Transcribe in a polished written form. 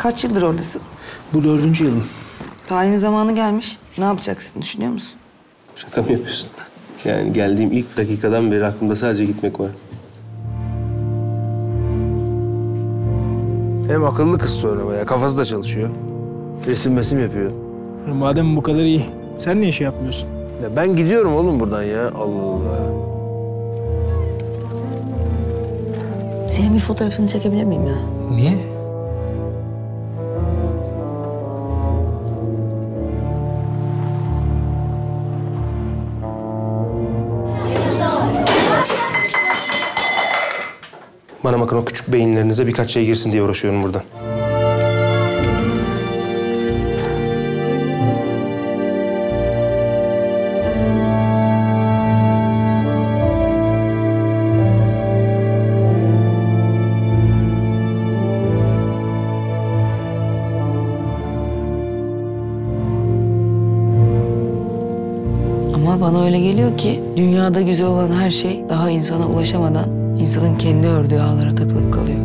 Kaç yıldır oradasın? Bu 4. yılım. Tayin zamanı gelmiş. Ne yapacaksın düşünüyor musun? Şaka mı yapıyorsun? Yani geldiğim ilk dakikadan beri aklımda sadece gitmek var. Hem akıllı kız sonra bayağı. Kafası da çalışıyor. Resim yapıyor. Madem bu kadar iyi, sen niye şey yapmıyorsun? Ya ben gidiyorum oğlum buradan ya. Allah Allah. Senin bir fotoğrafını çekebilir miyim ya? Niye? Bana bakın, o küçük beyinlerinize birkaç şey girsin diye uğraşıyorum buradan. Ama bana öyle geliyor ki dünyada güzel olan her şey daha insana ulaşamadan insanın kendi ördüğü ağlara takılıp kalıyor.